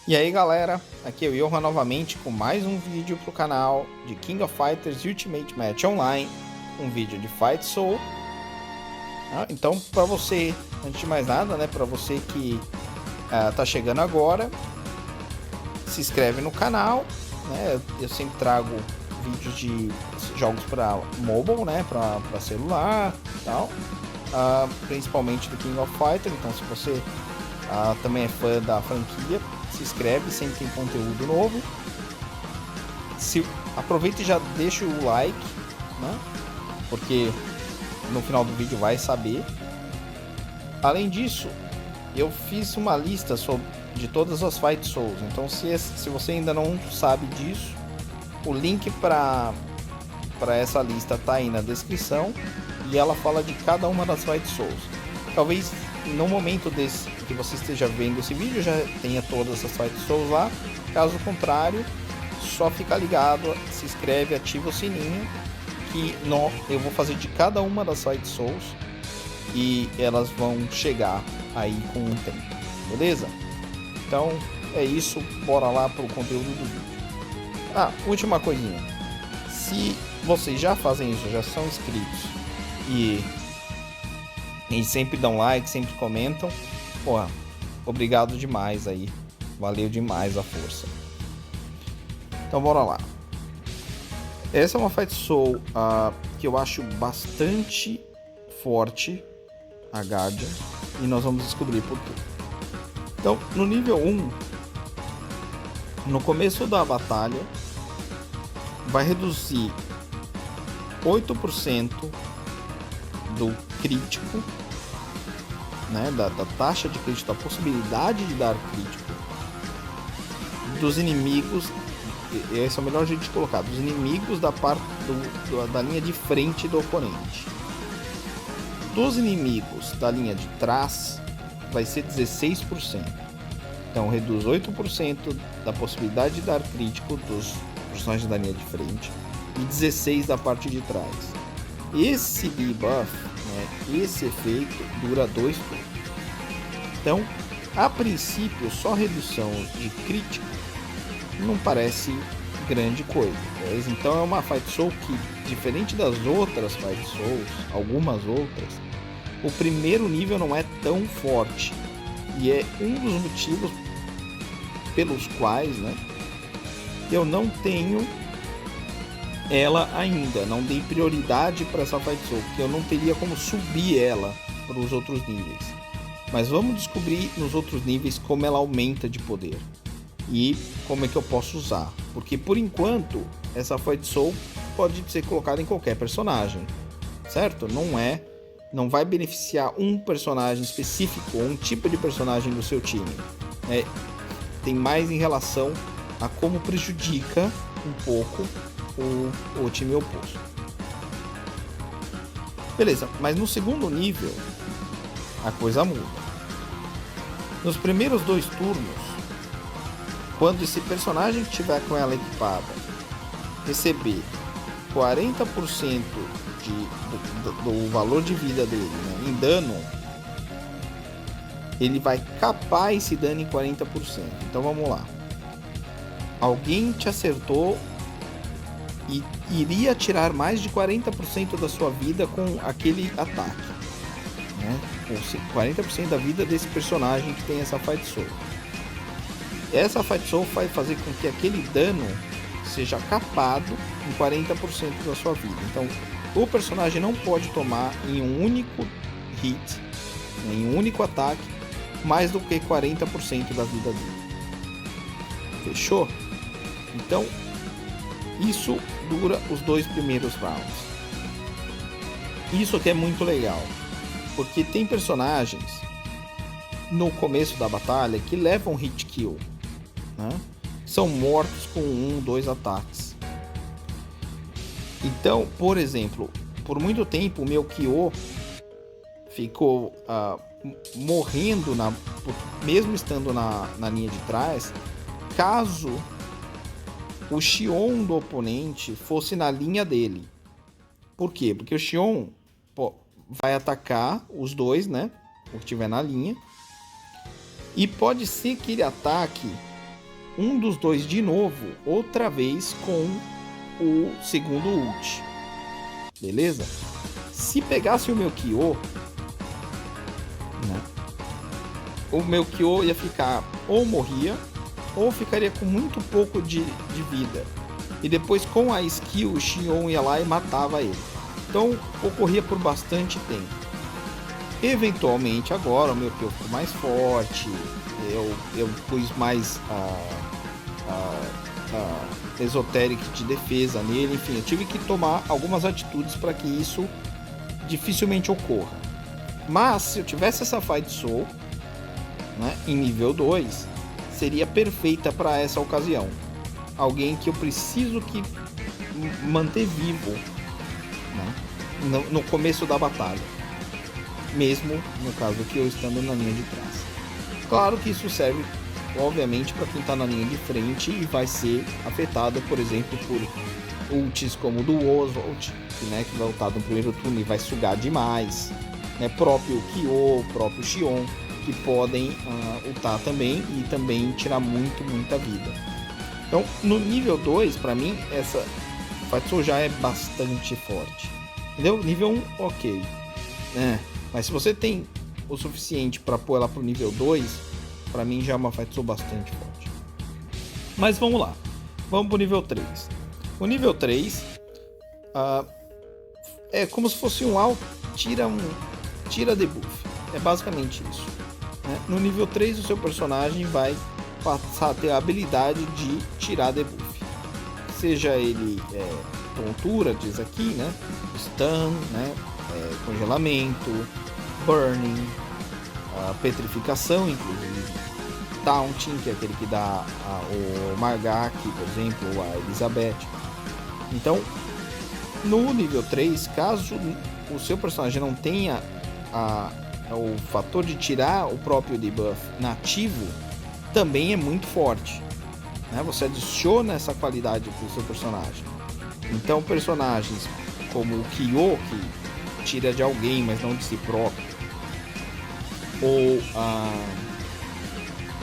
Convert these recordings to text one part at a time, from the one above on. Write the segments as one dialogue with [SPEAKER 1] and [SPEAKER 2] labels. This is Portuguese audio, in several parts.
[SPEAKER 1] E aí galera, aqui é o Johan novamente com mais um vídeo pro canal de King of Fighters Ultimate Match Online, um vídeo de Fight Soul. Então para você, antes de mais nada, né, para você que tá chegando agora, se inscreve no canal, né, eu sempre trago vídeos de jogos para mobile, né, para celular e tal, principalmente do King of Fighters. Então se você também é fã da franquia, se inscreve, sempre tem conteúdo novo. Aproveita e já deixa o like, né? Porque no final do vídeo vai saber. Além disso, eu fiz uma lista de todas as Fight Souls. Então se você ainda não sabe disso, o link para essa lista tá aí na descrição. E ela fala de cada uma das Fight Souls. Talvez no momento que você esteja vendo esse vídeo já tenha todas as Fight Souls lá. Caso contrário, só fica ligado, se inscreve, ativa o sininho, que eu vou fazer de cada uma das Fight Souls e elas vão chegar aí com um tempo, beleza? Então é isso, bora lá pro conteúdo do vídeo. Última coisinha, se vocês já fazem isso, já são inscritos e sempre dão like, sempre comentam, porra, obrigado demais aí, valeu demais a força. Então bora lá. Essa é uma Fight Soul que eu acho bastante forte, a Guardian, e nós vamos descobrir por quê. Então, no nível 1, no começo da batalha, vai reduzir 8% do crítico, né, da taxa de crítico, da possibilidade de dar crítico dos inimigos. Esse é o melhor jeito de colocar, dos inimigos da parte da linha de frente do oponente. Dos inimigos da linha de trás vai ser 16%. Então reduz 8% da possibilidade de dar crítico dos personagens da linha de frente e 16% da parte de trás. Esse debuff, né, esse efeito dura 2 turnos. Então, a princípio, só redução de crítico não parece grande coisa. Então é uma Fight Soul que, diferente das outras Fight Souls, algumas outras, o primeiro nível não é tão forte. E é um dos motivos pelos quais, né, eu não tenho ela ainda, não dei prioridade para essa Fight Soul, porque eu não teria como subir ela para os outros níveis. Mas vamos descobrir nos outros níveis como ela aumenta de poder e como é que eu posso usar, porque por enquanto essa Fight Soul pode ser colocada em qualquer personagem, certo? Não vai beneficiar um personagem específico ou um tipo de personagem do seu time. Tem mais em relação a como prejudica um pouco o time oposto. Beleza, mas no segundo nível a coisa muda. Nos primeiros 2 turnos, quando esse personagem que tiver com ela equipada receber 40% do valor de vida dele, né, em dano, ele vai capar esse dano em 40%. Então vamos lá. Alguém te acertou e iria tirar mais de 40% da sua vida com aquele ataque, né? Com 40% da vida desse personagem que tem essa Fight Soul. Essa Fight Soul vai fazer com que aquele dano seja capado em 40% da sua vida. Então o personagem não pode tomar em um único hit, em um único ataque, mais do que 40% da vida dele. Fechou? Então isso dura os 2 primeiros rounds. Isso aqui é muito legal, porque tem personagens no começo da batalha que levam hit kill, né? São mortos com 1, 2 ataques. Então, por exemplo, por muito tempo o meu Kyo ficou morrendo, mesmo estando na linha de trás, caso o Xion do oponente fosse na linha dele. Por quê? Porque o Xion vai atacar os dois, né? O que estiver na linha. E pode ser que ele ataque um dos dois de novo, outra vez com o segundo ult. Beleza? Se pegasse o meu Kyo, né, o meu Kyo ia ficar ou morria, ou ficaria com muito pouco de vida. E depois com a skill, o Xion ia lá e matava ele. Então ocorria por bastante tempo. Eventualmente agora o meu Kyo ficou mais forte, eu pus mais Esoteric de defesa nele, enfim, eu tive que tomar algumas atitudes para que isso dificilmente ocorra. Mas se eu tivesse essa Fight Soul, né, em nível 2, seria perfeita para essa ocasião. Alguém que eu preciso que manter vivo, né, no começo da batalha, mesmo no caso que eu estando na linha de trás. Claro que isso serve obviamente para quem está na linha de frente e vai ser afetado, por exemplo, por ults como o do Oswald, né, que vai ultar no primeiro turno e vai sugar demais, né, próprio Kyo, próprio Xion, que podem ultar também e também tirar muita vida. Então, no nível 2, para mim, essa Fight Soul já é bastante forte. Entendeu? Nível 1, ok. Mas se você tem o suficiente para pôr ela pro nível 2, para mim já é uma Fight Soul bastante forte. Mas vamos lá. Vamos pro nível 3. O nível 3 é como se fosse um alto, tira debuff. É basicamente isso. Né? No nível 3, o seu personagem vai passar a ter a habilidade de tirar debuff. Seja ele tontura, diz aqui, né? Stun, né? Congelamento, burning, petrificação, inclusive taunting, que é aquele que dá o Margak, por exemplo, ou a Elizabeth. Então, no nível 3, caso o seu personagem não tenha o fator de tirar o próprio debuff nativo, também é muito forte, né? Você adiciona essa qualidade para o seu personagem. Então, personagens como o Kyo, que tira de alguém, mas não de si próprio, ou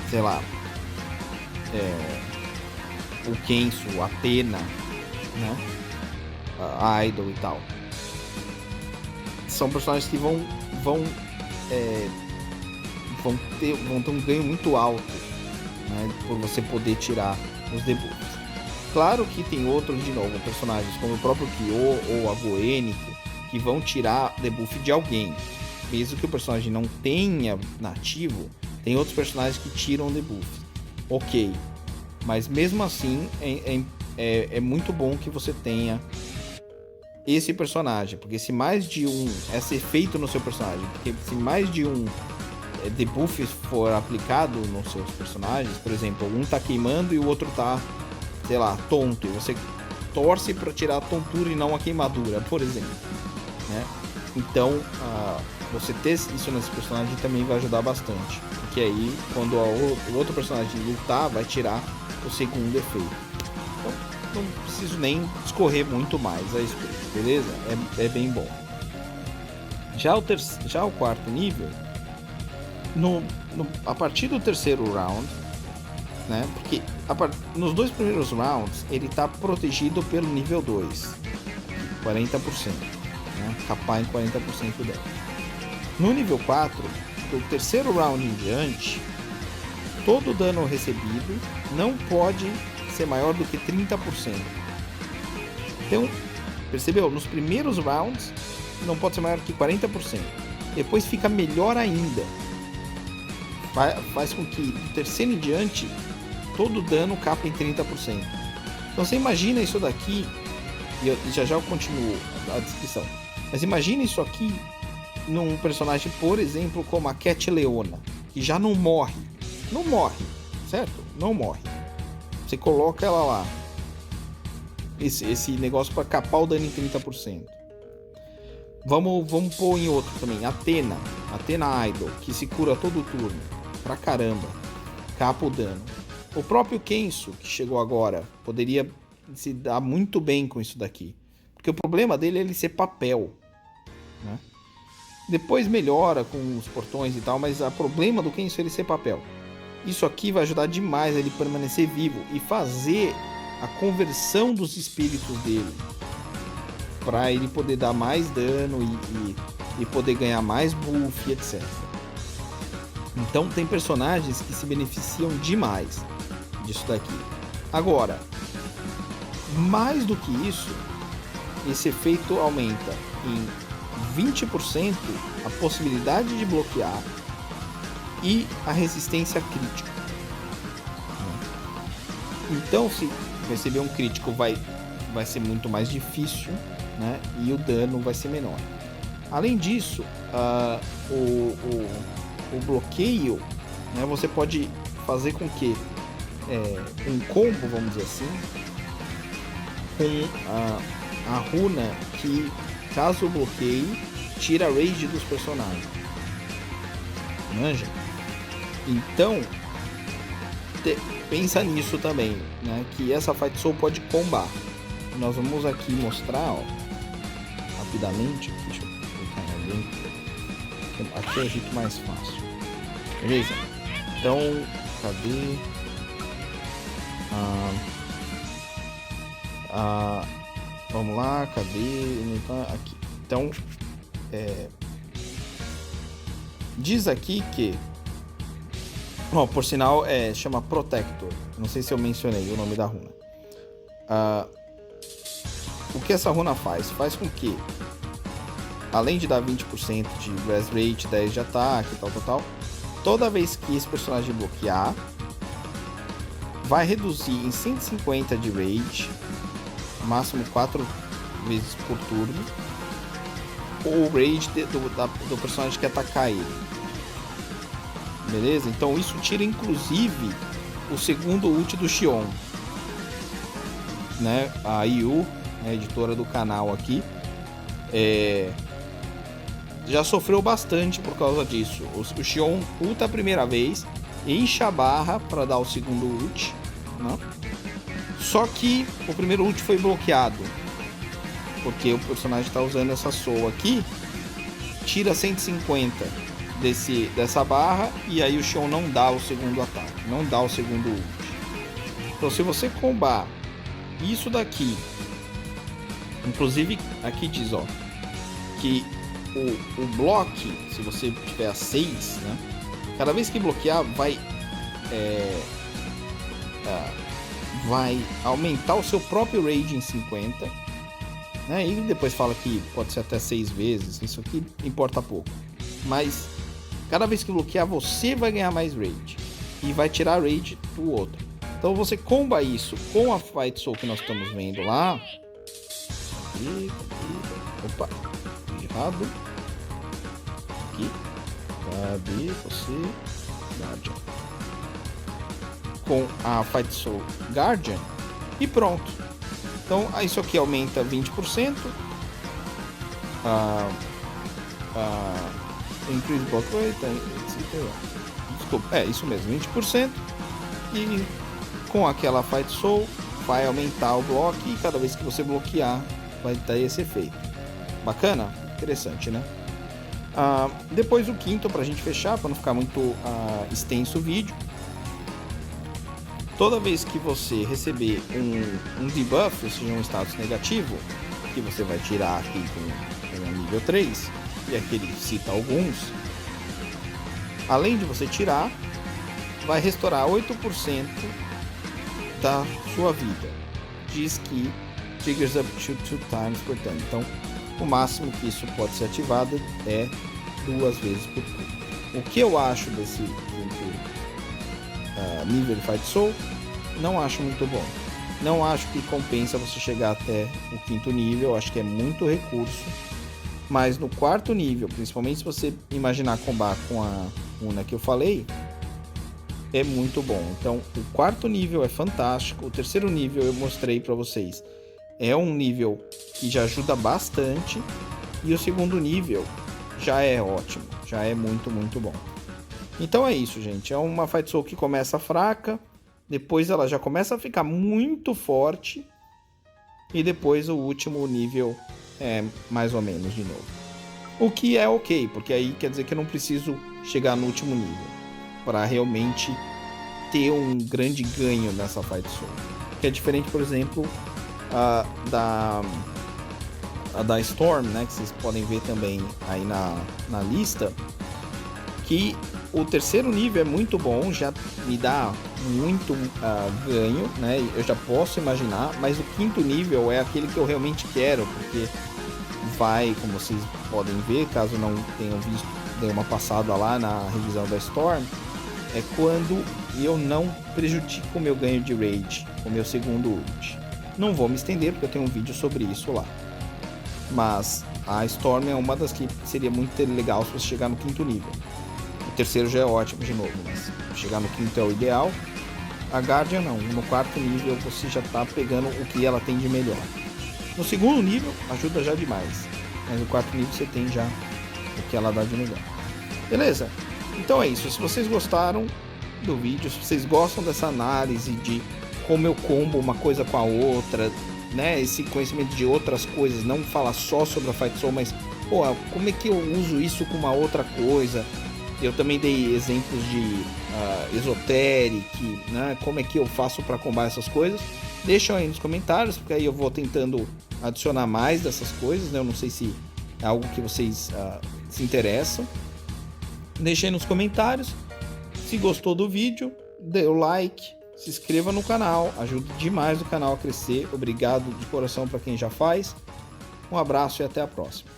[SPEAKER 1] sei lá, o Kensu, a Athena, né? A Idol e tal, são personagens que vão ter um ganho muito alto, né, por você poder tirar os debuffs. Claro que tem outros, de novo, personagens como o próprio Kyo ou a Goeniko, que vão tirar debuff de alguém. Mesmo que o personagem não tenha nativo, tem outros personagens que tiram debuff. Ok, mas mesmo assim é muito bom que você tenha esse personagem, porque se mais de um esse efeito no seu personagem, porque se mais de um debuff for aplicado nos seus personagens, por exemplo, um tá queimando e o outro tá, sei lá, tonto, e você torce para tirar a tontura e não a queimadura, por exemplo, né? Então, você ter isso nesse personagem também vai ajudar bastante, porque aí quando o outro personagem lutar, vai tirar o segundo efeito. Então, não preciso nem discorrer muito mais a respeito, beleza? É bem bom. Já o quarto nível, a partir do terceiro round, né? Porque nos dois primeiros rounds ele está protegido pelo nível 2, 40%, né? Capar em 40% dela. No nível 4, do terceiro round em diante, todo dano recebido não pode ser maior do que 30%. Então, percebeu? Nos primeiros rounds não pode ser maior que 40%. Depois fica melhor ainda. Faz com que do terceiro em diante todo dano capa em 30%. Então você imagina isso daqui, e já eu continuo a descrição, mas imagina isso aqui num personagem, por exemplo, como a Cat Leona, que já não morre, certo? Não morre. Você coloca ela lá, esse negócio para capar o dano em 30%. Vamos pôr em outro também, Athena Idol, que se cura todo turno, pra caramba, capa o dano. O próprio Kensu, que chegou agora, poderia se dar muito bem com isso daqui, porque o problema dele é ele ser papel, né? Depois melhora com os portões e tal, mas o problema do Kensu é ele ser papel. isso aqui vai ajudar demais ele permanecer vivo e fazer a conversão dos espíritos dele, para ele poder dar mais dano e poder ganhar mais buff, etc. Então tem personagens que se beneficiam demais disso daqui. Agora, mais do que isso, esse efeito aumenta em 20% a possibilidade de bloquear e a resistência crítica. Então, se receber um crítico vai ser muito mais difícil, né? E o dano vai ser menor. Além disso, o bloqueio, né? Você pode fazer com que um combo, vamos dizer assim, com a runa que, caso bloqueie, tira a rage dos personagens. Manja? Então, pensa nisso também, né? Que essa Fight Soul pode combar. Nós vamos aqui mostrar, ó, rapidamente. Deixa eu clicar em alguém. Aqui é o jeito mais fácil. Beleza? Então, cadê? Vamos lá, cadê? Aqui. Então, diz aqui que, por sinal, chama Protector. Não sei se eu mencionei o nome da runa. O que essa runa faz? Faz com que, além de dar 20% de res rate, 10 de ataque, tal, toda vez que esse personagem bloquear, vai reduzir em 150 de rage, máximo 4 vezes por turno, o rage do personagem que atacar ele. Beleza? Então isso tira inclusive o segundo ult do Xion, né? A IU, a editora do canal aqui, já sofreu bastante por causa disso. O Xion ulta a primeira vez, enche a barra para dar o segundo ult, né? Só que o primeiro ult foi bloqueado, porque o personagem está usando essa soul aqui, tira 150 dessa barra, e aí o Xion não dá o segundo ataque, não dá o segundo ult. Então se você combar isso daqui, inclusive aqui diz, ó, que o bloque, se você tiver a 6, né, cada vez que bloquear vai aumentar o seu próprio rage em 50, né? E depois fala que pode ser até 6 vezes, isso aqui importa pouco, mas cada vez que bloquear você vai ganhar mais rage e vai tirar a rage do outro. Então você comba isso com a Fight Soul que nós estamos vendo lá. Opa, errado. Aqui. Cadê você? Guardian. Com a Fight Soul Guardian. E pronto. Então isso aqui aumenta 20%. Increase block rate. Desculpa, isso mesmo, 20%. E com aquela Fight Soul vai aumentar o bloco e cada vez que você bloquear vai dar esse efeito. Bacana? Interessante, né? Depois o quinto, pra gente fechar, para não ficar muito extenso o vídeo. Toda vez que você receber um debuff, ou seja, um status negativo, que você vai tirar aqui com o nível 3, e aqui ele cita alguns, além de você tirar, vai restaurar 8% da sua vida. Diz que triggers up to 2 times per turn. Então, o máximo que isso pode ser ativado é 2 vezes por turno. O que eu acho desse nível de Fight Soul? Não acho muito bom. Não acho que compensa você chegar até o 5º nível. Acho que é muito recurso. Mas no 4º nível, principalmente se você imaginar combar com a runa que eu falei, é muito bom. Então, o 4º nível é fantástico. O 3º nível eu mostrei para vocês. É um nível que já ajuda bastante. E o 2º nível já é ótimo. Já é muito, muito bom. Então é isso, gente. É uma Fight Soul que começa fraca. Depois ela já começa a ficar muito forte. E depois o último nível é mais ou menos de novo. O que é ok, porque aí quer dizer que eu não preciso chegar no último nível para realmente ter um grande ganho nessa Fight Soul. Que é diferente, por exemplo, da Storm, né? Que vocês podem ver também aí na lista. Que o terceiro nível é muito bom, já me dá muito ganho, né? Eu já posso imaginar, mas o quinto nível é aquele que eu realmente quero, porque vai, como vocês podem ver, caso não tenham visto, dei uma passada lá na revisão da Storm, é quando eu não prejudico o meu ganho de Rage, o meu segundo ult. Não vou me estender, porque eu tenho um vídeo sobre isso lá. Mas a Storm é uma das que seria muito legal se você chegar no quinto nível. O terceiro já é ótimo de novo, mas chegar no quinto é o ideal. A Guardian não, no quarto nível você já tá pegando o que ela tem de melhor. No segundo nível ajuda já demais, mas no quarto nível você tem já o que ela dá de melhor. Beleza? Então é isso, se vocês gostaram do vídeo, se vocês gostam dessa análise de como eu combo uma coisa com a outra, né, esse conhecimento de outras coisas, não falar só sobre a Fight Soul, mas pô, como é que eu uso isso com uma outra coisa. Eu também dei exemplos de Esoteric, né? Como é que eu faço para combar essas coisas. Deixam aí nos comentários, porque aí eu vou tentando adicionar mais dessas coisas, né? Eu não sei se é algo que vocês se interessam. Deixa aí nos comentários. Se gostou do vídeo, dê o like, se inscreva no canal, ajuda demais o canal a crescer. Obrigado de coração para quem já faz. Um abraço e até a próxima.